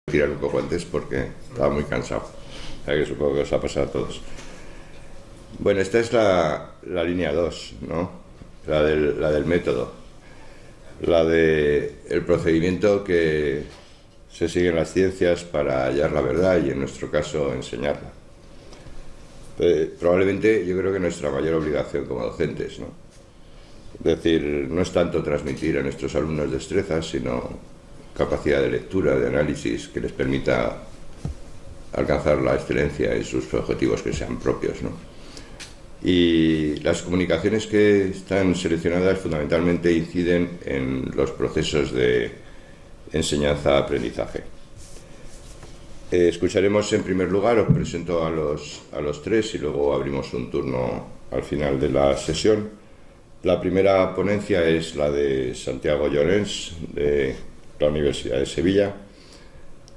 Tirar un poco antes porque estaba muy cansado. O sea, que supongo que os ha pasado a todos. Bueno, esta es la línea 2, ¿no? La del método. La del procedimiento que se sigue en las ciencias para hallar la verdad y, en nuestro caso, enseñarla. Probablemente yo creo que nuestra mayor obligación como docentes, ¿no? Es decir, no es tanto transmitir a nuestros alumnos destrezas, sino capacidad de lectura, de análisis, que les permita alcanzar la excelencia en sus objetivos que sean propios, ¿no? Y las comunicaciones que están seleccionadas fundamentalmente inciden en los procesos de enseñanza-aprendizaje. Escucharemos en primer lugar, os presento a los tres y luego abrimos un turno al final de la sesión. La primera ponencia es la de Santiago Llorens, de la Universidad de Sevilla,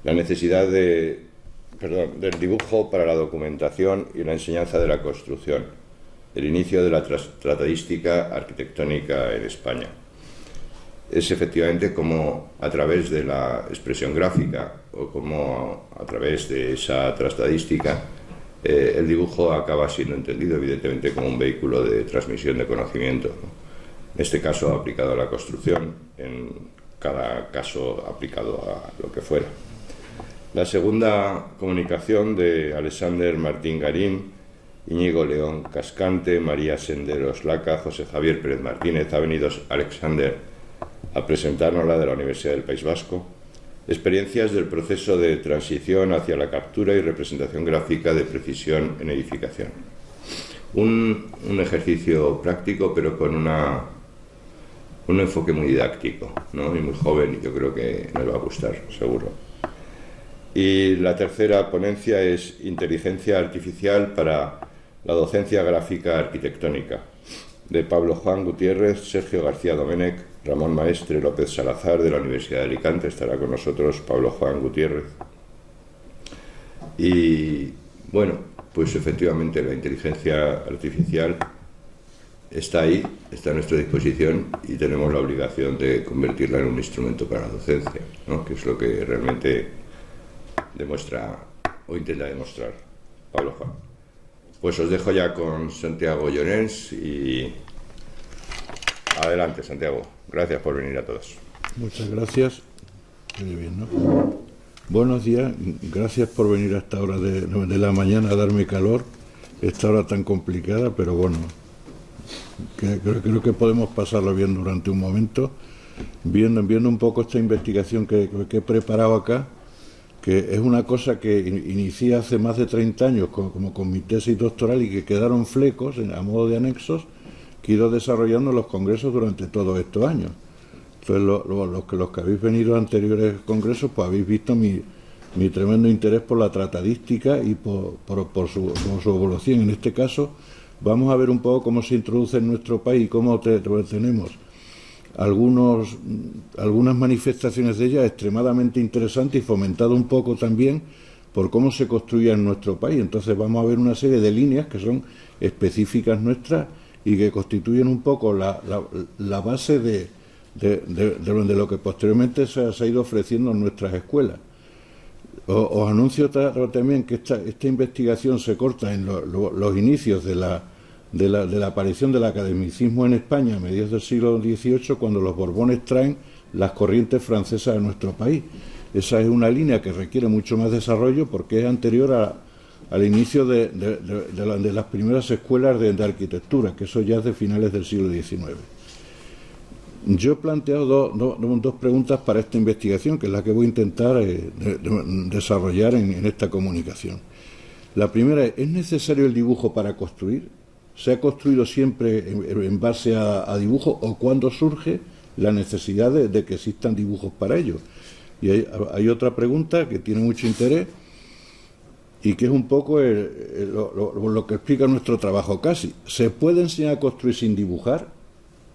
la necesidad del dibujo para la documentación y la enseñanza de la construcción, el inicio de la tratadística arquitectónica en España. Es efectivamente como a través de la expresión gráfica o como a través de esa tratadística el dibujo acaba siendo entendido evidentemente como un vehículo de transmisión de conocimiento, ¿no? En este caso aplicado a la construcción, en cada caso aplicado a lo que fuera. La segunda comunicación de Alexander Martín Garín, Íñigo León Cascante, María Senderos Laca, José Javier Pérez Martínez. Ha venido Alexander a presentarnos la de la Universidad del País Vasco. Experiencias del proceso de transición hacia la captura y representación gráfica de precisión en edificación. Un ejercicio práctico, pero con un enfoque muy didáctico, ¿no? Y muy joven, y yo creo que nos va a gustar, seguro. Y la tercera ponencia es Inteligencia Artificial para la docencia gráfica arquitectónica, de Pablo Juan Gutiérrez, Sergio García Domenech, Ramón Maestre López Salazar, de la Universidad de Alicante. Estará con nosotros Pablo Juan Gutiérrez. Y bueno, pues efectivamente la inteligencia artificial está ahí, está a nuestra disposición y tenemos la obligación de convertirla en un instrumento para la docencia, ¿no? Que es lo que realmente demuestra o intenta demostrar Pablo Juan. Pues os dejo ya con Santiago Llorens y adelante, Santiago. Gracias por venir a todos. Muchas gracias. Muy bien, ¿no? Buenos días, gracias por venir a esta hora de la mañana a darme calor, esta hora tan complicada, pero bueno, creo que podemos pasarlo bien durante un momento, viendo un poco esta investigación que he preparado acá, que es una cosa que inicié hace más de 30 años como con mi tesis doctoral y que quedaron flecos a modo de anexos que he ido desarrollando en los congresos durante todos estos años. Entonces los que habéis venido a anteriores congresos, pues habéis visto mi tremendo interés por la tratadística y por su evolución. En este caso vamos a ver un poco cómo se introduce en nuestro país y cómo tenemos algunas manifestaciones de ella extremadamente interesantes y fomentado un poco también por cómo se construye en nuestro país. Entonces vamos a ver una serie de líneas que son específicas nuestras y que constituyen un poco la base de lo que posteriormente se ha ido ofreciendo en nuestras escuelas. Os anuncio también que esta investigación se corta en los inicios de la aparición del academicismo en España a mediados del siglo XVIII, cuando los Borbones traen las corrientes francesas a nuestro país. Esa es una línea que requiere mucho más desarrollo porque es anterior al inicio de las primeras escuelas de arquitectura, que eso ya es de finales del siglo XIX. Yo he planteado dos preguntas para esta investigación, que es la que voy a intentar desarrollar en esta comunicación. La primera es necesario el dibujo para construir? ¿Se ha construido siempre en base a dibujo o cuándo surge la necesidad de que existan dibujos para ello? Y hay otra pregunta que tiene mucho interés y que es un poco lo que explica nuestro trabajo casi. ¿Se puede enseñar a construir sin dibujar?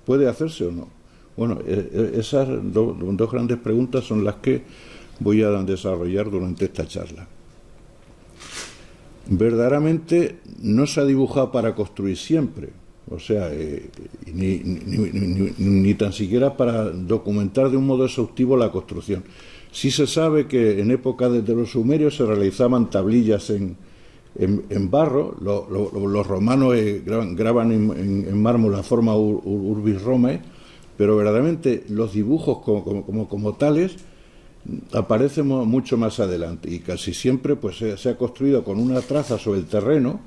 ¿Puede hacerse o no? Bueno, esas dos grandes preguntas son las que voy a desarrollar durante esta charla. Verdaderamente no se ha dibujado para construir siempre, o sea, ni tan siquiera para documentar de un modo exhaustivo la construcción. Sí se sabe que en época de los sumerios se realizaban tablillas en barro. Los romanos graban en mármol la forma Urbis Romae, pero verdaderamente los dibujos como tales aparecen mucho más adelante, y casi siempre pues se ha construido con una traza sobre el terreno,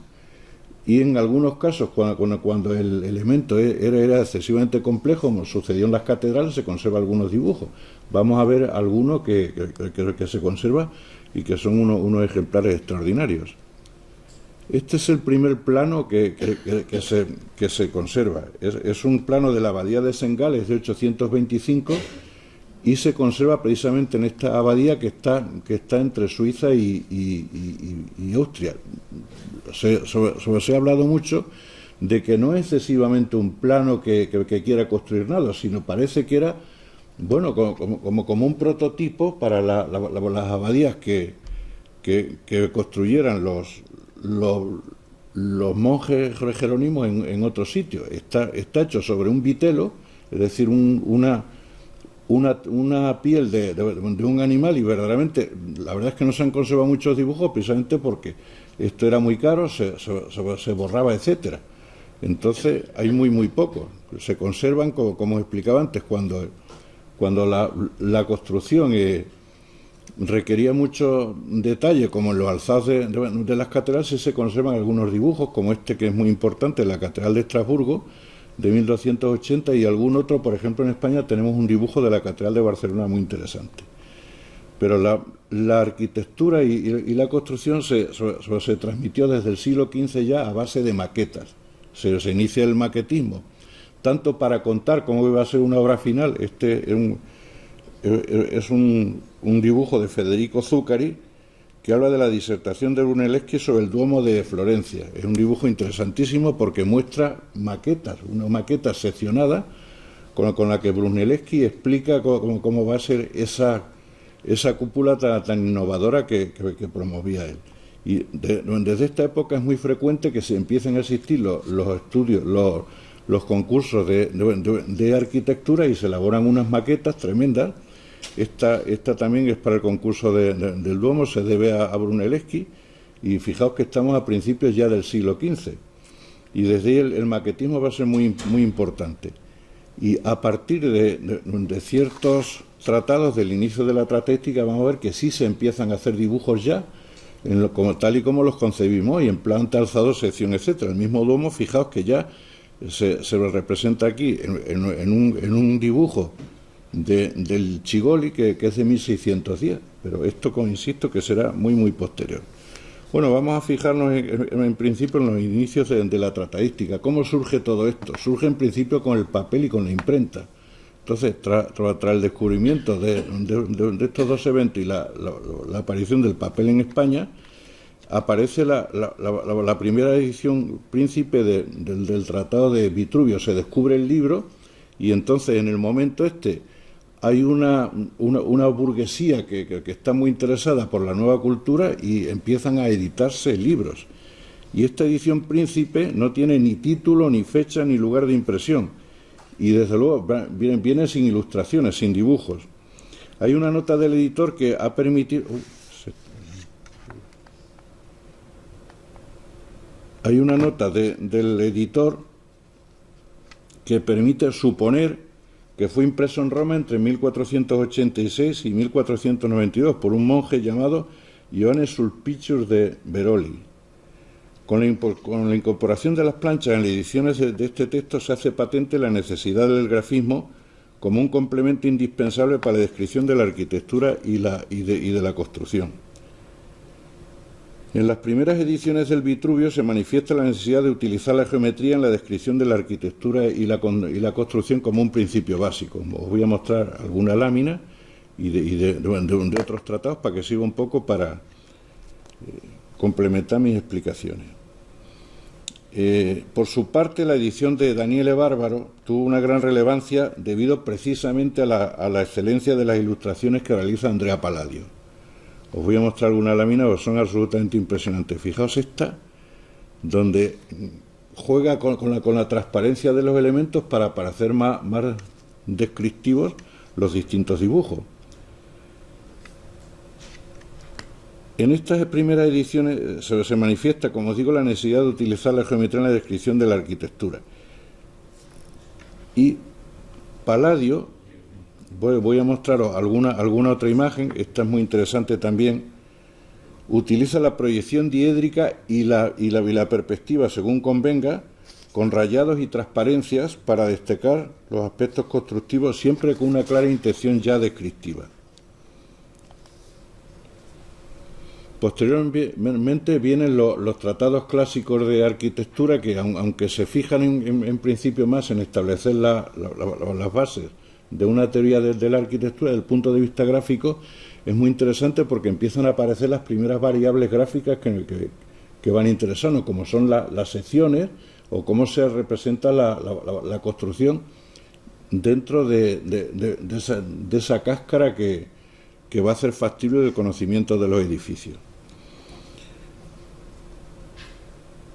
y en algunos casos cuando el elemento era excesivamente complejo, como sucedió en las catedrales, se conservan algunos dibujos. Vamos a ver algunos que se conservan y que son unos ejemplares extraordinarios. Este es el primer plano que se conserva. Es un plano de la abadía de Sengales de 825, y se conserva precisamente en esta abadía que está entre Suiza y Austria. Se ha hablado mucho de que no es excesivamente un plano que quiera construir nada, sino parece que era, bueno, como un prototipo para las abadías que construyeran los monjes jerónimos en otro sitio. Está hecho sobre un vitelo, es decir, una piel de un animal, y verdaderamente la verdad es que no se han conservado muchos dibujos, precisamente porque esto era muy caro, se borraba, etcétera. Entonces hay muy pocos. Se conservan, como explicaba antes, cuando la construcción requería mucho detalle, como en los alzados de las catedrales, se conservan algunos dibujos, como este, que es muy importante, la Catedral de Estrasburgo, de 1280, y algún otro. Por ejemplo, en España tenemos un dibujo de la Catedral de Barcelona muy interesante. Pero la arquitectura y la construcción se transmitió desde el siglo XV ya a base de maquetas. Se inicia el maquetismo, tanto para contar cómo iba a ser una obra final. Este es un dibujo de Federico Zuccari, que habla de la disertación de Brunelleschi sobre el Duomo de Florencia. Es un dibujo interesantísimo porque muestra maquetas, una maqueta seccionada con la que Brunelleschi explica cómo va a ser esa cúpula tan innovadora que promovía él. Y desde esta época es muy frecuente que se empiecen a existir los estudios, los concursos de arquitectura, y se elaboran unas maquetas tremendas. Esta también es para el concurso del Duomo, se debe a Brunelleschi, y fijaos que estamos a principios ya del siglo XV, y desde ahí el maquetismo va a ser muy importante. Y a partir de ciertos tratados del inicio de la tratéistica, vamos a ver que sí se empiezan a hacer dibujos ya, tal y como los concebimos, y en planta, alzado, sección, etcétera. El mismo Duomo, fijaos que ya se lo representa aquí en un dibujo del Chigoli, que es de 1610, pero esto, como insisto, que será muy posterior. Bueno, vamos a fijarnos en principio en los inicios de la trataística. ¿Cómo surge todo esto? Surge en principio con el papel y con la imprenta. Entonces, tras el descubrimiento de estos dos eventos y la aparición del papel en España, aparece la primera edición príncipe del Tratado de Vitruvio. Se descubre el libro, y entonces en el momento hay una burguesía que está muy interesada por la nueva cultura, y empiezan a editarse libros. Y esta edición príncipe no tiene ni título, ni fecha, ni lugar de impresión. Y desde luego viene sin ilustraciones, sin dibujos. Hay una nota del editor que ha permitido... Hay una nota del editor que permite suponer que fue impreso en Roma entre 1486 y 1492 por un monje llamado Ioannes Sulpicius de Veroli. Con la incorporación de las planchas en las ediciones de este texto, se hace patente la necesidad del grafismo como un complemento indispensable para la descripción de la arquitectura y de la construcción. En las primeras ediciones del Vitruvio se manifiesta la necesidad de utilizar la geometría en la descripción de la arquitectura y la construcción como un principio básico. Os voy a mostrar alguna lámina y de otros tratados para que sirva un poco para complementar mis explicaciones. Por su parte, la edición de Daniele Bárbaro tuvo una gran relevancia debido precisamente a la excelencia de las ilustraciones que realiza Andrea Palladio. Os voy a mostrar alguna lámina, porque son absolutamente impresionantes. Fijaos esta, donde juega con la transparencia de los elementos para hacer más descriptivos los distintos dibujos. En estas primeras ediciones se manifiesta, como os digo, la necesidad de utilizar la geometría en la descripción de la arquitectura. Y Palladio, voy a mostraros alguna otra imagen, esta es muy interesante también, utiliza la proyección diédrica y la perspectiva según convenga, con rayados y transparencias para destacar los aspectos constructivos, siempre con una clara intención ya descriptiva. Posteriormente vienen los tratados clásicos de arquitectura que, aunque se fijan en principio más en establecer las bases de una teoría de la arquitectura desde el punto de vista gráfico, es muy interesante porque empiezan a aparecer las primeras variables gráficas que van interesando, como son las secciones o cómo se representa la construcción dentro de esa cáscara que va a hacer factible el conocimiento de los edificios.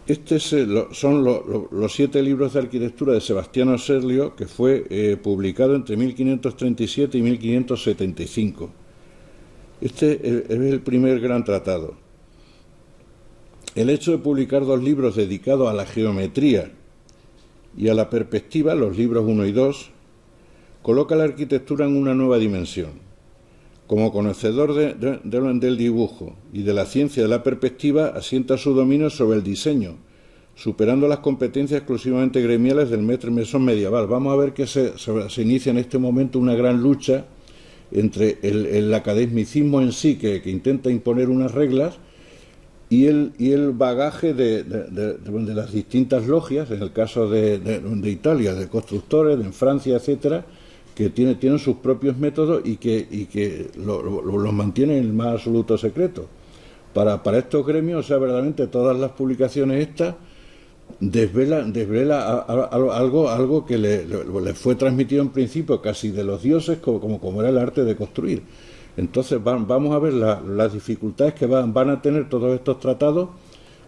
Estos son los 7 libros de arquitectura de Sebastiano Serlio, que fue publicado entre 1537 y 1575. Este es el primer gran tratado. El hecho de publicar 2 libros dedicados a la geometría y a la perspectiva, los libros 1 y 2, coloca la arquitectura en una nueva dimensión. Como conocedor del dibujo y de la ciencia de la perspectiva, asienta su dominio sobre el diseño, superando las competencias exclusivamente gremiales del maître maçon medieval. Vamos a ver que se inicia en este momento una gran lucha entre el academicismo en sí, que intenta imponer unas reglas, y el bagaje de las distintas logias, en el caso de Italia, de constructores, en Francia, etcétera, que tienen sus propios métodos y que los mantienen en el más absoluto secreto. Para estos gremios, o sea, verdaderamente todas las publicaciones estas desvela algo que le fue transmitido en principio casi de los dioses, como era el arte de construir. Entonces vamos a ver las dificultades que van a tener todos estos tratados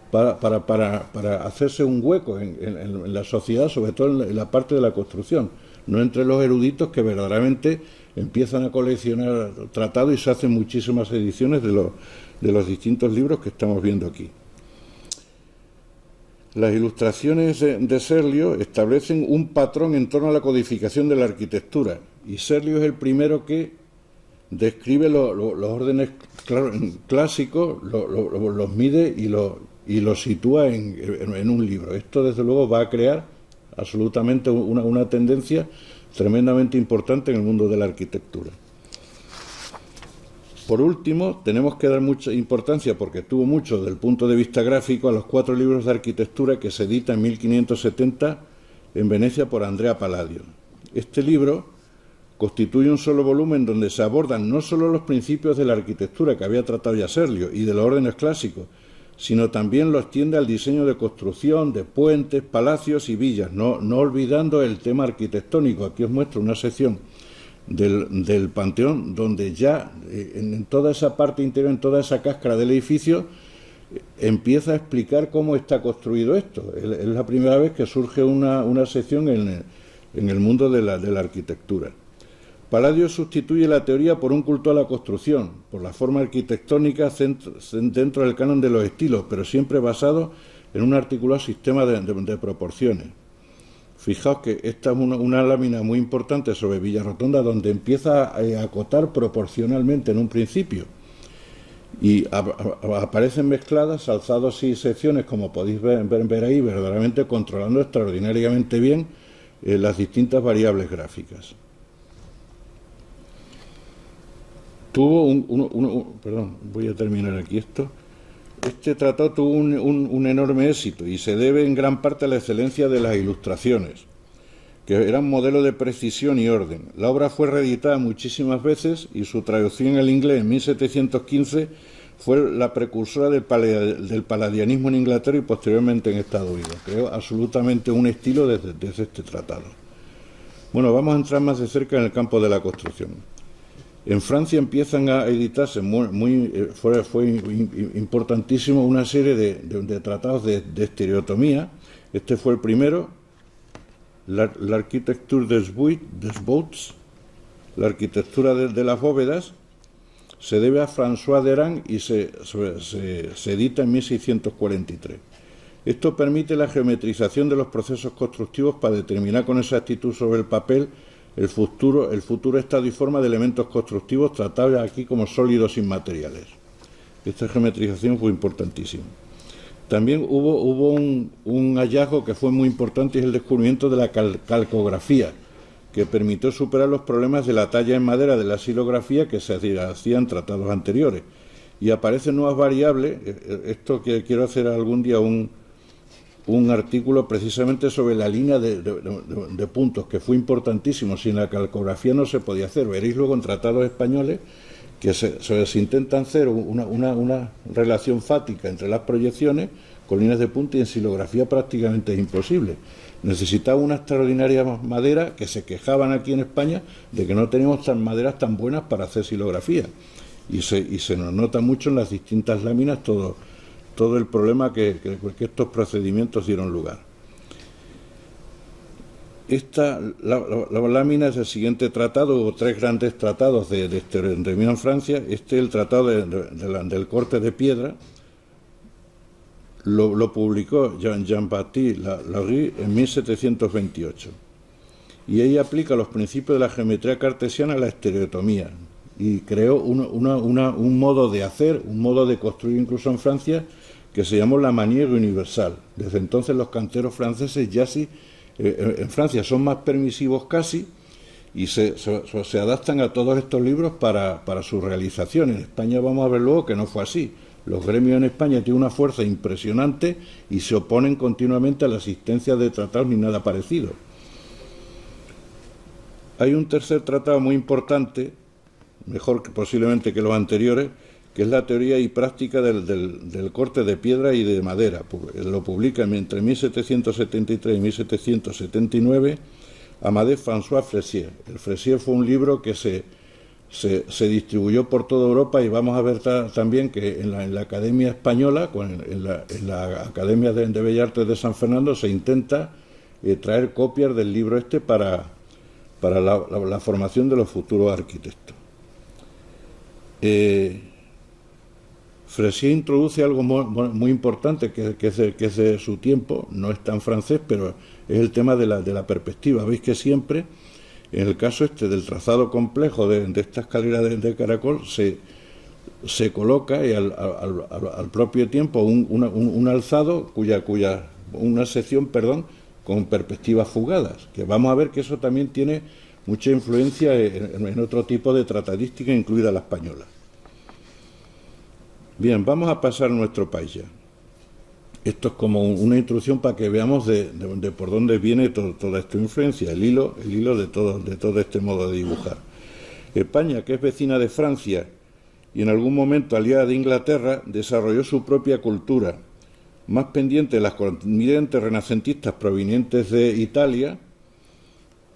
para hacerse un hueco en la sociedad, sobre todo en la parte de la construcción, no entre los eruditos que verdaderamente empiezan a coleccionar tratados y se hacen muchísimas ediciones de los distintos libros que estamos viendo aquí. Las ilustraciones de Serlio establecen un patrón en torno a la codificación de la arquitectura, y Serlio es el primero que describe los órdenes clásicos, los mide y los sitúa en un libro. Esto, desde luego, va a crear absolutamente una tendencia tremendamente importante en el mundo de la arquitectura. Por último, tenemos que dar mucha importancia, porque tuvo mucho del punto de vista gráfico, a los 4 libros de arquitectura que se editan en 1570 en Venecia por Andrea Palladio. Este libro constituye un solo volumen donde se abordan no solo los principios de la arquitectura que había tratado ya Serlio y de los órdenes clásicos, sino también lo extiende al diseño de construcción, de puentes, palacios y villas, no olvidando el tema arquitectónico. Aquí os muestro una sección del Panteón, donde ya en toda esa parte interior, en toda esa cáscara del edificio, empieza a explicar cómo está construido esto. Es la primera vez que surge una sección en el mundo de la arquitectura. Palladio sustituye la teoría por un culto a la construcción, por la forma arquitectónica dentro del canon de los estilos, pero siempre basado en un articulado sistema de proporciones. Fijaos que esta es una lámina muy importante sobre Villarotonda, donde empieza a acotar proporcionalmente en un principio, y aparecen mezcladas, alzados y secciones, como podéis ver ahí, verdaderamente controlando extraordinariamente bien las distintas variables gráficas. Perdón, voy a terminar aquí esto. Este tratado tuvo un enorme éxito y se debe en gran parte a la excelencia de las ilustraciones, que eran modelo de precisión y orden. La obra fue reeditada muchísimas veces y su traducción al inglés en 1715 fue la precursora del palladianismo en Inglaterra y posteriormente en Estados Unidos. Creo absolutamente un estilo desde este tratado. Bueno, vamos a entrar más de cerca en el campo de la construcción. En Francia empiezan a editarse, fue importantísimo, una serie de tratados de estereotomía. Este fue el primero, l'Architecture des Bouts, la arquitectura de las bóvedas. se debe a François d'Arens y se edita en 1643. Esto permite la geometrización de los procesos constructivos para determinar con exactitud sobre el papel el futuro estado y forma de elementos constructivos tratados aquí como sólidos inmateriales. Esta geometrización fue importantísima. También hubo un hallazgo que fue muy importante, y es el descubrimiento de la calcografía, que permitió superar los problemas de la talla en madera de la xilografía que se hacían en tratados anteriores. Y aparecen nuevas variables. Esto que quiero hacer algún día un artículo precisamente sobre la línea de puntos, que fue importantísimo. Sin la calcografía no se podía hacer. Veréis luego en tratados españoles que se intenta hacer una relación fática entre las proyecciones con líneas de punta, y en xilografía prácticamente es imposible. Necesitaba una extraordinaria madera, que se quejaban aquí en España de que no teníamos maderas tan buenas para hacer xilografía. Y se nos nota mucho en las distintas láminas todo el problema que estos procedimientos dieron lugar. La lámina es el siguiente tratado. Hubo 3 grandes tratados de exterminio en Francia. Este es el tratado del corte de piedra. Lo publicó Jean-Baptiste Laguerre en 1728. Y ella aplica los principios de la geometría cartesiana a la estereotomía. Y creó un modo de hacer, un modo de construir incluso en Francia, que se llamó la manière universal. Desde entonces los canteros franceses ya sí, en Francia son más permisivos casi, y se adaptan a todos estos libros para su realización. En España vamos a ver luego que no fue así. Los gremios en España tienen una fuerza impresionante y se oponen continuamente a la existencia de tratados ni nada parecido. Hay un tercer tratado muy importante, mejor posiblemente que los anteriores, que es la teoría y práctica del corte de piedra y de madera. Lo publica entre 1773 y 1779 Amadé François Fressier. El Fressier fue un libro que se distribuyó por toda Europa, y vamos a ver también que en la Academia Española, en la Academia de Bellas Artes de San Fernando, se intenta traer copias del libro para la formación de los futuros arquitectos. Fressier introduce algo muy importante que es de su tiempo, no está en francés, pero es el tema de la perspectiva. Veis que siempre, en el caso del trazado complejo de esta escalera de caracol, se coloca al propio tiempo un alzado una sección con perspectivas fugadas, que vamos a ver que eso también tiene mucha influencia en otro tipo de tratadística, incluida la española. Bien, vamos a pasar a nuestro país ya. Esto es como una introducción para que veamos de por dónde viene toda esta influencia, el hilo de todo este modo de dibujar. España, que es vecina de Francia y en algún momento aliada de Inglaterra, desarrolló su propia cultura, más pendiente de las corrientes renacentistas provenientes de Italia,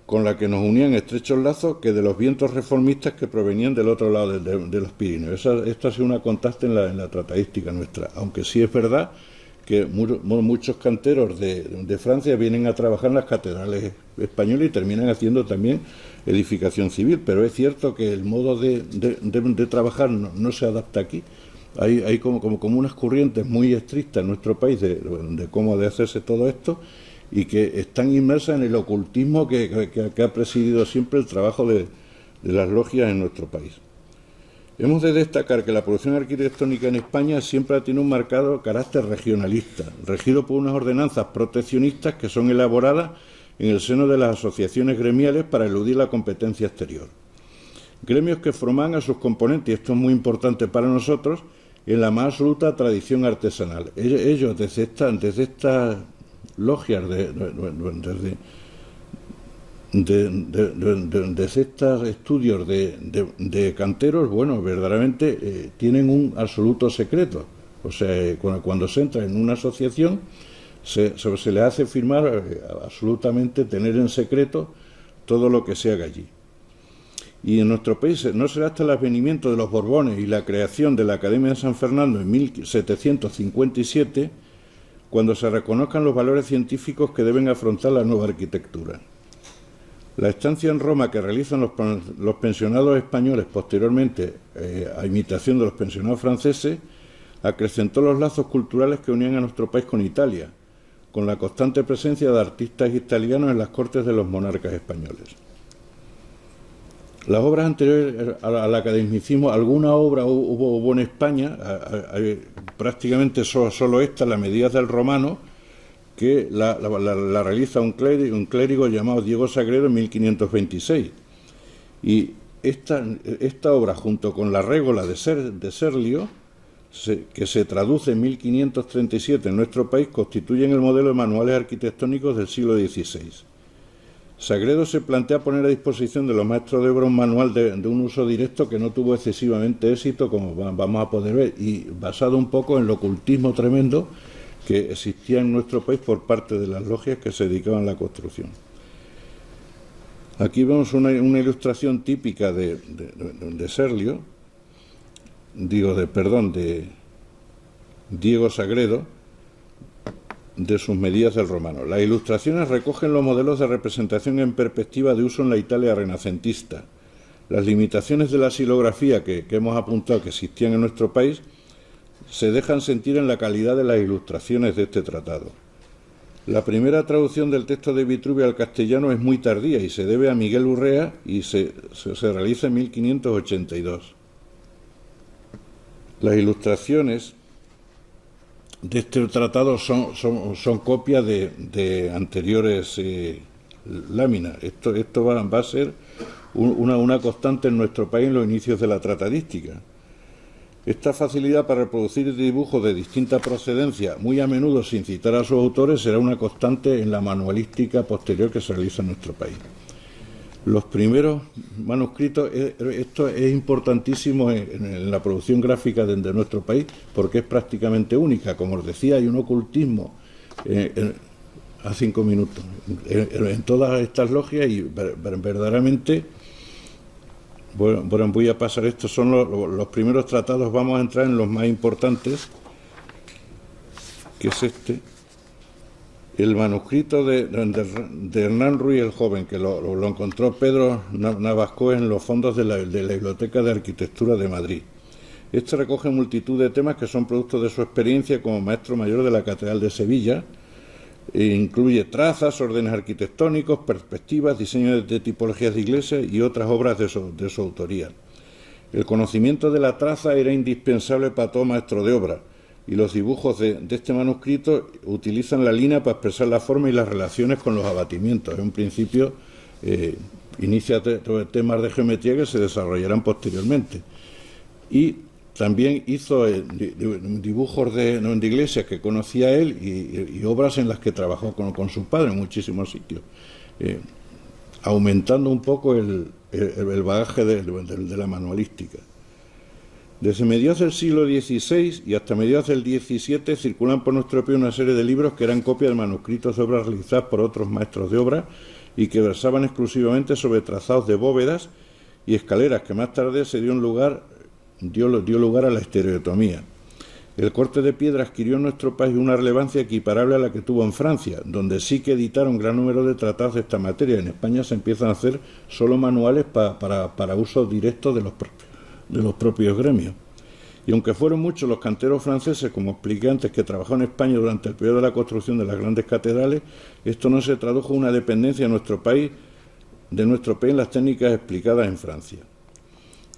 con la que nos unían estrechos lazos, que de los vientos reformistas que provenían del otro lado de los Pirineos. Esto ha sido una constante en la tratadística nuestra, aunque sí es verdad que muchos canteros de Francia vienen a trabajar en las catedrales españolas y terminan haciendo también edificación civil, pero es cierto que el modo de trabajar no se adapta aquí. Hay como unas corrientes muy estrictas en nuestro país de cómo de hacerse todo esto, y que están inmersas en el ocultismo que ha presidido siempre el trabajo de las logias en nuestro país. Hemos de destacar que la producción arquitectónica en España siempre ha tenido un marcado carácter regionalista, regido por unas ordenanzas proteccionistas que son elaboradas en el seno de las asociaciones gremiales para eludir la competencia exterior. Gremios que forman a sus componentes, y esto es muy importante para nosotros, en la más absoluta tradición artesanal. Ellos desde estas logias, desde estos estudios de canteros, bueno, verdaderamente tienen un absoluto secreto. O sea, cuando se entra en una asociación, se le hace firmar absolutamente, tener en secreto todo lo que se haga allí. Y en nuestro país no será hasta el advenimiento de los Borbones y la creación de la Academia de San Fernando en 1757 cuando se reconozcan los valores científicos que deben afrontar la nueva arquitectura. La estancia en Roma que realizan los pensionados españoles posteriormente, a imitación de los pensionados franceses, acrecentó los lazos culturales que unían a nuestro país con Italia, con la constante presencia de artistas italianos en las cortes de los monarcas españoles. Las obras anteriores al academicismo, alguna obra hubo en España, prácticamente solo esta, La Medidas del Romano, que la realiza un clérigo llamado Diego Sagredo en 1526. Y esta obra, junto con la Régola de Serlio, que se traduce en 1537 en nuestro país, constituyen el modelo de manuales arquitectónicos del siglo XVI. Sagredo se plantea poner a disposición de los maestros de obra un manual de un uso directo que no tuvo excesivamente éxito, como vamos a poder ver, y basado un poco en el ocultismo tremendo que existía en nuestro país por parte de las logias que se dedicaban a la construcción. Aquí vemos una ilustración típica de Serlio, de Diego Sagredo, de sus Medidas del Romano. Las ilustraciones recogen los modelos de representación en perspectiva de uso en la Italia renacentista. Las limitaciones de la xilografía que hemos apuntado que existían en nuestro país se dejan sentir en la calidad de las ilustraciones de este tratado. La primera traducción del texto de Vitruvio al castellano es muy tardía y se debe a Miguel Urrea y se realiza en 1582. Las ilustraciones de este tratado son copias de anteriores láminas. Esto va a ser una constante en nuestro país en los inicios de la tratadística. Esta facilidad para reproducir dibujos de distinta procedencia, muy a menudo sin citar a sus autores, será una constante en la manualística posterior que se realiza en nuestro país. Los primeros manuscritos, esto es importantísimo en la producción gráfica de nuestro país, porque es prácticamente única. Como os decía, hay un ocultismo a 5 minutos en todas estas logias y verdaderamente, bueno, voy a pasar, estos son los primeros tratados. Vamos a entrar en los más importantes, que es este. El manuscrito de Hernán Ruiz el Joven, que lo encontró Pedro Navascó en los fondos de la Biblioteca de Arquitectura de Madrid. Este recoge multitud de temas que son productos de su experiencia como maestro mayor de la Catedral de Sevilla. Incluye trazas, órdenes arquitectónicos, perspectivas, diseños de tipologías de iglesias y otras obras de su autoría. El conocimiento de la traza era indispensable para todo maestro de obra, y los dibujos de este manuscrito utilizan la línea para expresar la forma y las relaciones con los abatimientos. En un principio inicia temas de geometría que se desarrollarán posteriormente. Y también hizo dibujos de iglesias que conocía él y obras en las que trabajó con su padre en muchísimos sitios, aumentando un poco el bagaje de la manualística. Desde mediados del siglo XVI y hasta mediados del XVII circulan por nuestro país una serie de libros que eran copias de manuscritos de obras realizadas por otros maestros de obra y que versaban exclusivamente sobre trazados de bóvedas y escaleras, que más tarde dio lugar a la estereotomía. El corte de piedra adquirió en nuestro país una relevancia equiparable a la que tuvo en Francia, donde sí que editaron gran número de tratados de esta materia. En España se empiezan a hacer solo manuales para uso directo de los propios gremios. Y aunque fueron muchos los canteros franceses, como expliqué antes, que trabajaron en España durante el periodo de la construcción de las grandes catedrales, esto no se tradujo en una dependencia de nuestro país en las técnicas explicadas en Francia.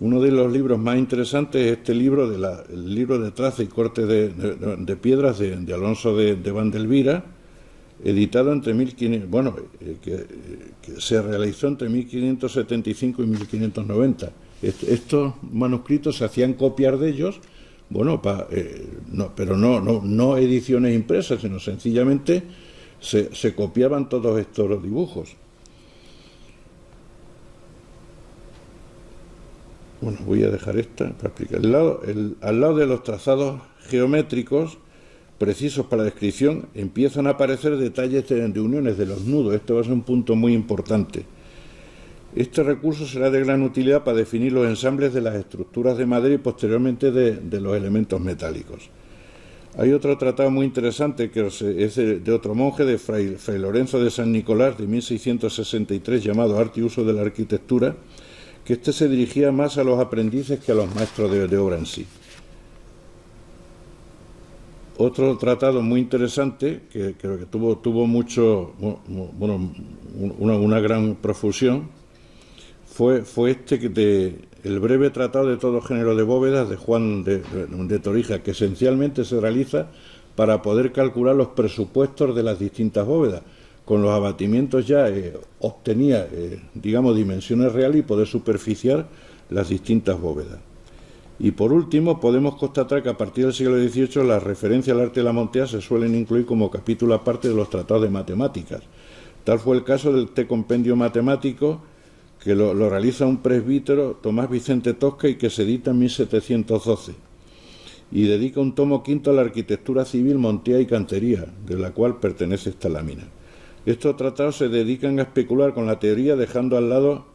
Uno de los libros más interesantes es este libro, el libro de traza y corte de piedras de Alonso de Vandelvira, editado entre que se realizó entre 1575 y 1590. Estos manuscritos se hacían copiar de ellos, pero no ediciones impresas, sino sencillamente se copiaban todos estos dibujos. Bueno, voy a dejar esta para explicar. Al lado de los trazados geométricos precisos para la descripción empiezan a aparecer detalles de uniones de los nudos. Este va a ser un punto muy importante. Este recurso será de gran utilidad para definir los ensambles de las estructuras de madera y posteriormente de los elementos metálicos. Hay otro tratado muy interesante que es de otro monje, de Fray Lorenzo de San Nicolás, de 1663, llamado Arte y uso de la arquitectura, que este se dirigía más a los aprendices que a los maestros de obra en sí. Otro tratado muy interesante, que creo que tuvo mucho, bueno, una gran profusión, fue el breve tratado de todo género de bóvedas de Juan de Torija, que esencialmente se realiza para poder calcular los presupuestos de las distintas bóvedas. Con los abatimientos ya obtenía, digamos, dimensiones reales y poder superficiar las distintas bóvedas. Y por último, podemos constatar que a partir del siglo XVIII las referencias al arte de la montea se suelen incluir como capítulo aparte de los tratados de matemáticas. Tal fue el caso del compendio matemático, que lo realiza un presbítero, Tomás Vicente Tosca, y que se edita en 1712. Y dedica un tomo quinto a la arquitectura civil, montea y cantería, de la cual pertenece esta lámina. Estos tratados se dedican a especular con la teoría, dejando al lado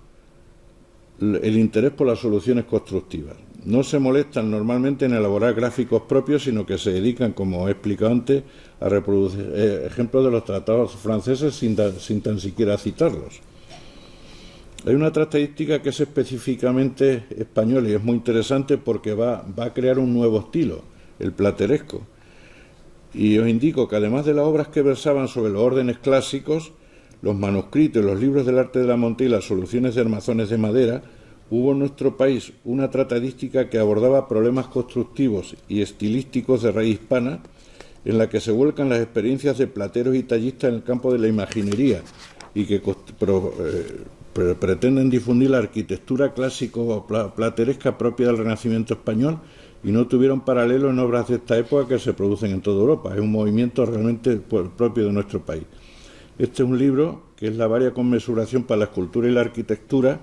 el interés por las soluciones constructivas. No se molestan normalmente en elaborar gráficos propios, sino que se dedican, como he explicado antes, a reproducir ejemplos de los tratados franceses sin tan siquiera citarlos. Hay una característica que es específicamente española y es muy interesante porque va a crear un nuevo estilo, el plateresco. Y os indico que además de las obras que versaban sobre los órdenes clásicos, los manuscritos y los libros del arte de la montea y las soluciones de armazones de madera, hubo en nuestro país una tratadística que abordaba problemas constructivos y estilísticos de raíz hispana, en la que se vuelcan las experiencias de plateros y tallistas en el campo de la imaginería y que pretenden difundir la arquitectura clásico-plateresca propia del Renacimiento español y no tuvieron paralelo en obras de esta época que se producen en toda Europa. Es un movimiento realmente propio de nuestro país. Este es un libro que es la varia conmesuración para la escultura y la arquitectura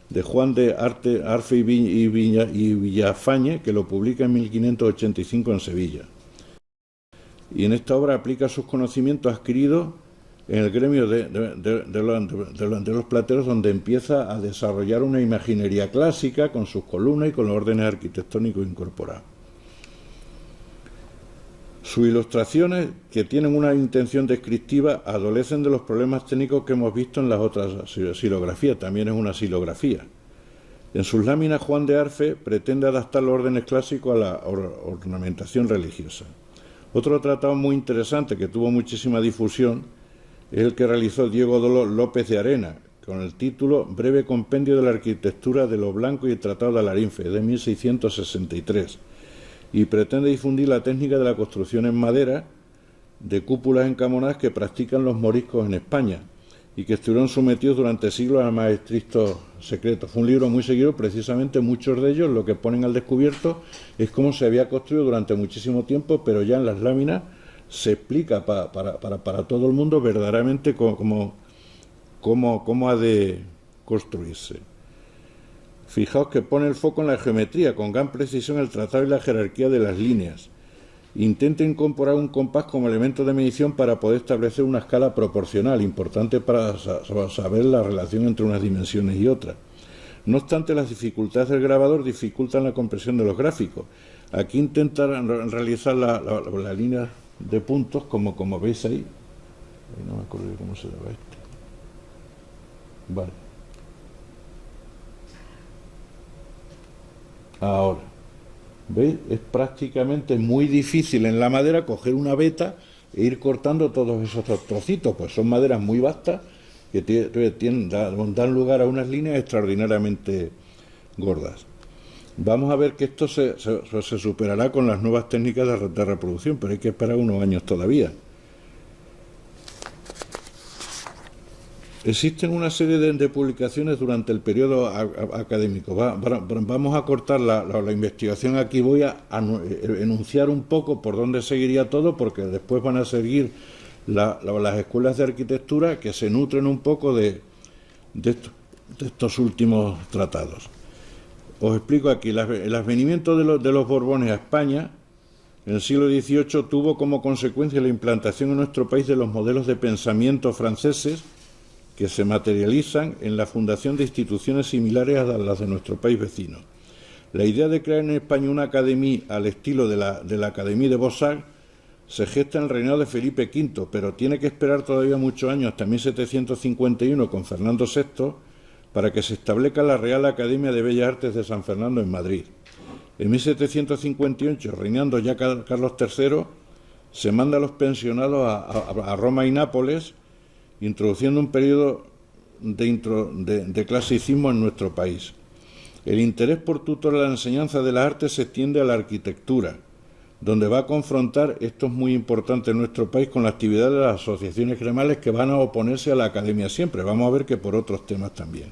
de Juan de Arfe y Villafañe, que lo publica en 1585 en Sevilla. Y en esta obra aplica sus conocimientos adquiridos en el gremio de los plateros, donde empieza a desarrollar una imaginería clásica con sus columnas y con los órdenes arquitectónicos incorporados. Sus ilustraciones, que tienen una intención descriptiva, adolecen de los problemas técnicos que hemos visto en las otras silografías. También es una silografía. En sus láminas, Juan de Arfe pretende adaptar los órdenes clásicos a la ornamentación religiosa. Otro tratado muy interesante que tuvo muchísima difusión es el que realizó Diego López de Arena, con el título Breve compendio de la arquitectura de lo blanco y el tratado de Alarinfe, de 1663. Y pretende difundir la técnica de la construcción en madera de cúpulas encamonadas que practican los moriscos en España y que estuvieron sometidos durante siglos a más estrictos secretos. Fue un libro muy seguido, precisamente muchos de ellos lo que ponen al descubierto es cómo se había construido durante muchísimo tiempo, pero ya en las láminas se explica para todo el mundo verdaderamente cómo ha de construirse. Fijaos que pone el foco en la geometría, con gran precisión el trazado y la jerarquía de las líneas. Intenta incorporar un compás como elemento de medición para poder establecer una escala proporcional, importante para saber la relación entre unas dimensiones y otras. No obstante, las dificultades del grabador dificultan la comprensión de los gráficos. Aquí intenta realizar la línea de puntos, como veis ahí. No me acuerdo cómo se llama este. Vale. Ahora, ¿veis? Es prácticamente muy difícil en la madera coger una veta e ir cortando todos esos trocitos, pues son maderas muy vastas que dan lugar a unas líneas extraordinariamente gordas. Vamos a ver que esto se superará con las nuevas técnicas de reproducción, pero hay que esperar unos años todavía. Existen una serie de publicaciones durante el periodo académico. Vamos a cortar la investigación aquí. Voy a enunciar un poco por dónde seguiría todo, porque después van a seguir las escuelas de arquitectura que se nutren un poco de estos últimos tratados. Os explico aquí. El advenimiento de los Borbones a España en el siglo XVIII tuvo como consecuencia la implantación en nuestro país de los modelos de pensamiento franceses, que se materializan en la fundación de instituciones similares a las de nuestro país vecino. La idea de crear en España una academia al estilo de la Academia de Beaux-Arts se gesta en el reinado de Felipe V, pero tiene que esperar todavía muchos años, hasta 1751, con Fernando VI, para que se establezca la Real Academia de Bellas Artes de San Fernando en Madrid. En 1758, reinando ya Carlos III, se manda a los pensionados a Roma y Nápoles, introduciendo un periodo de clasicismo en nuestro país. El interés por tutorar la enseñanza de las artes se extiende a la arquitectura, donde va a confrontar, esto es muy importante en nuestro país, con la actividad de las asociaciones gremiales que van a oponerse a la academia siempre. Vamos a ver que por otros temas también.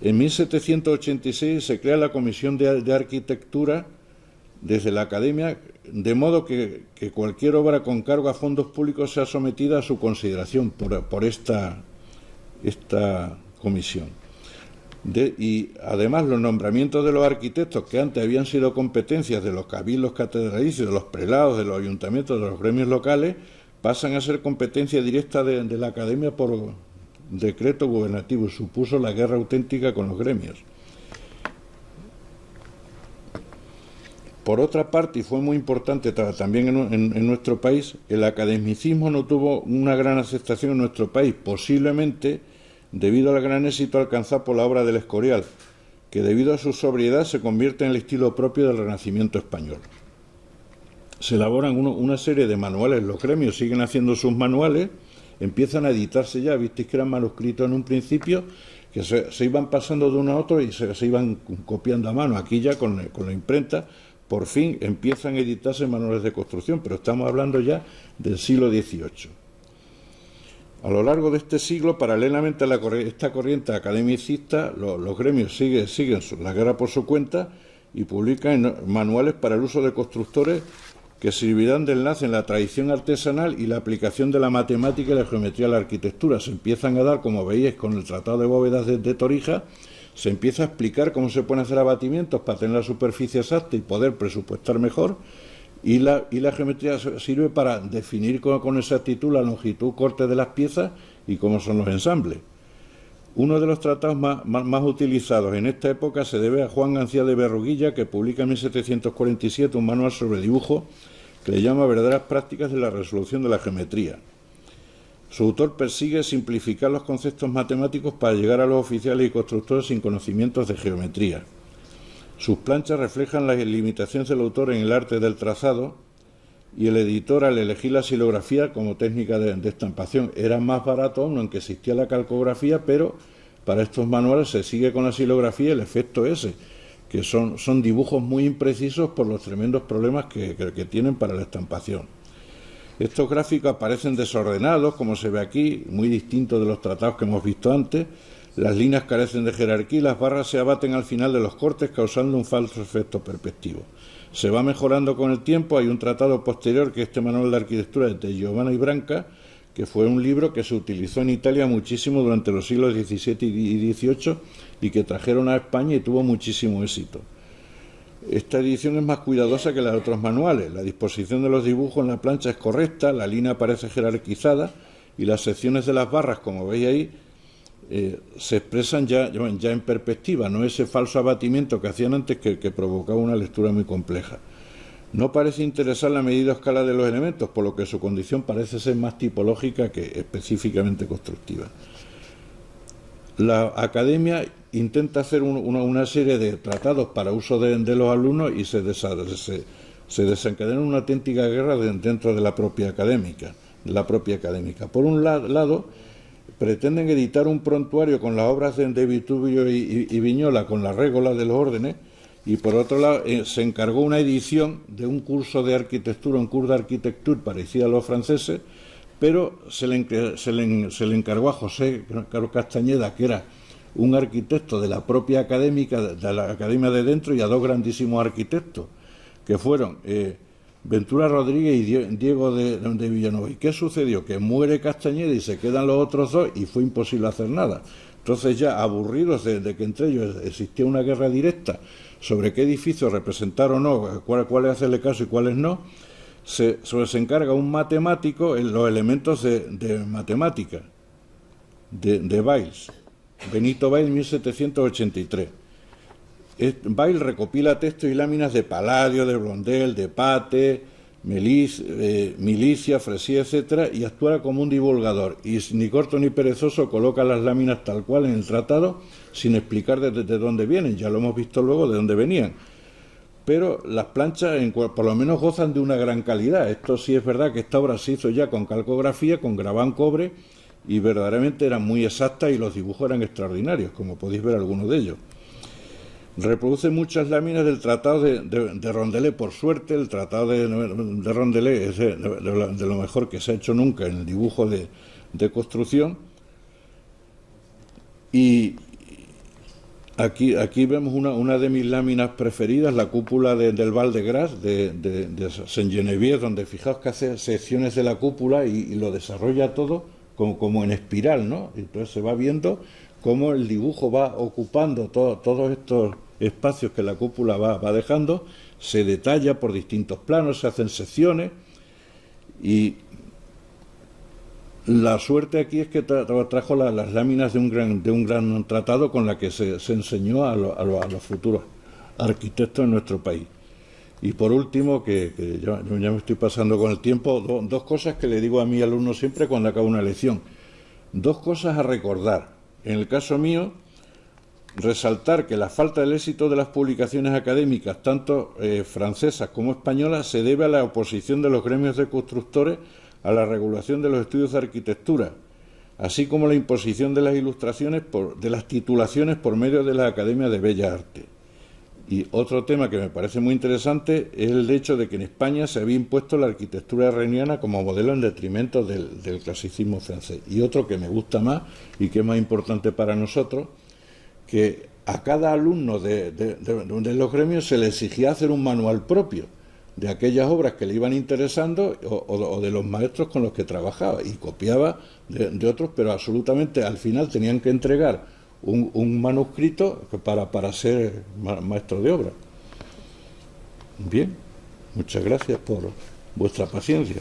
En 1786 se crea la Comisión de Arquitectura desde la academia, de modo que cualquier obra con cargo a fondos públicos sea sometida a su consideración por esta comisión. Y además los nombramientos de los arquitectos, que antes habían sido competencias de los cabildos catedralicios, de los prelados, de los ayuntamientos, de los gremios locales, pasan a ser competencia directa de la academia por decreto gubernativo. Supuso la guerra auténtica con los gremios. Por otra parte, y fue muy importante también en nuestro país, el academicismo no tuvo una gran aceptación en nuestro país, posiblemente debido al gran éxito alcanzado por la obra del Escorial, que debido a su sobriedad se convierte en el estilo propio del Renacimiento español. Se elaboran una serie de manuales, los gremios siguen haciendo sus manuales, empiezan a editarse ya, visteis que eran manuscritos en un principio, que se iban pasando de uno a otro y se iban copiando a mano. Aquí ya con la imprenta, por fin empiezan a editarse manuales de construcción, pero estamos hablando ya del siglo XVIII. A lo largo de este siglo, paralelamente a esta corriente academicista, los gremios siguen la guerra por su cuenta y publican manuales para el uso de constructores que servirán de enlace en la tradición artesanal y la aplicación de la matemática y la geometría a la arquitectura. Se empiezan a dar, como veis con el Tratado de Bóvedas de Torija, se empieza a explicar cómo se pueden hacer abatimientos para tener la superficie exacta y poder presupuestar mejor. Y la geometría sirve para definir con exactitud la longitud, corte de las piezas y cómo son los ensambles. Uno de los tratados más utilizados en esta época se debe a Juan García de Berruguilla, que publica en 1747 un manual sobre dibujo que le llama Verdaderas prácticas de la resolución de la geometría. Su autor persigue simplificar los conceptos matemáticos para llegar a los oficiales y constructores sin conocimientos de geometría. Sus planchas reflejan las limitaciones del autor en el arte del trazado y el editor, al elegir la silografía como técnica de estampación, era más barato aún, aunque existía la calcografía, pero para estos manuales se sigue con la silografía y el efecto ese, que son dibujos muy imprecisos por los tremendos problemas que tienen para la estampación. Estos gráficos aparecen desordenados, como se ve aquí, muy distintos de los tratados que hemos visto antes. Las líneas carecen de jerarquía y las barras se abaten al final de los cortes, causando un falso efecto perspectivo. Se va mejorando con el tiempo. Hay un tratado posterior, que es este manual de arquitectura de Giovanni Branca, que fue un libro que se utilizó en Italia muchísimo durante los siglos XVII y XVIII y que trajeron a España y tuvo muchísimo éxito. Esta edición es más cuidadosa que la de otros manuales. La disposición de los dibujos en la plancha es correcta, la línea parece jerarquizada y las secciones de las barras, como veis ahí, se expresan ya en perspectiva, no ese falso abatimiento que hacían antes que provocaba una lectura muy compleja. No parece interesar la medida o escala de los elementos, por lo que su condición parece ser más tipológica que específicamente constructiva. La academia intenta hacer una serie de tratados para uso de los alumnos y se desencadena una auténtica guerra dentro de la propia académica. Por un lado, pretenden editar un prontuario con las obras de Vitubio y Viñola, con la régola de los órdenes, y por otro lado se encargó una edición de un curso de arquitectura, un curso de arquitectura parecido a los franceses, pero se le encargó a José Carlos Castañeda, que era un arquitecto de la propia académica, de la academia de dentro, y a dos grandísimos arquitectos, que fueron Ventura Rodríguez y Diego de Villanova. ¿Y qué sucedió? Que muere Castañeda y se quedan los otros dos y fue imposible hacer nada. Entonces, ya aburridos de que entre ellos existía una guerra directa sobre qué edificios representar o no, cuáles hacerle caso y cuáles no, se encarga un matemático en los elementos de matemática de Bailes, Benito Bailes, 1783. Bailes recopila textos y láminas de Palladio, de Blondel, de Pate, milicia, fresía, etcétera, y actuara como un divulgador. Y ni corto ni perezoso coloca las láminas tal cual en el tratado, sin explicar desde dónde vienen. Ya lo hemos visto luego de dónde venían. Pero las planchas por lo menos gozan de una gran calidad. Esto sí es verdad que esta obra se hizo ya con calcografía, con grabado en cobre, y verdaderamente eran muy exactas y los dibujos eran extraordinarios, como podéis ver algunos de ellos. Reproduce muchas láminas del Tratado de Rondelet. Por suerte, el Tratado de Rondelet es de lo mejor que se ha hecho nunca en el dibujo de construcción. Y aquí vemos una de mis láminas preferidas, la cúpula del Val de Gras, de Saint-Geneviève, donde fijaos que hace secciones de la cúpula y lo desarrolla todo como en espiral, ¿no? Entonces se va viendo cómo el dibujo va ocupando todos estos espacios que la cúpula va dejando, se detalla por distintos planos, se hacen secciones, y la suerte aquí es que trajo las láminas de un gran tratado con la que se enseñó a los futuros arquitectos en nuestro país. Y por último, que ya me estoy pasando con el tiempo, dos cosas que le digo a mi alumno siempre cuando acabo una lección. Dos cosas a recordar. En el caso mío, resaltar que la falta del éxito de las publicaciones académicas, tanto francesas como españolas, se debe a la oposición de los gremios de constructores a la regulación de los estudios de arquitectura, así como la imposición de las ilustraciones de las titulaciones por medio de la Academia de Bellas Artes. Y otro tema que me parece muy interesante es el hecho de que en España se había impuesto la arquitectura herreriana como modelo en detrimento del clasicismo francés. Y otro que me gusta más y que es más importante para nosotros, que a cada alumno de los gremios se le exigía hacer un manual propio de aquellas obras que le iban interesando o de los maestros con los que trabajaba, y copiaba de otros, pero absolutamente al final tenían que entregar un manuscrito para ser maestro de obra. Bien, muchas gracias por vuestra paciencia.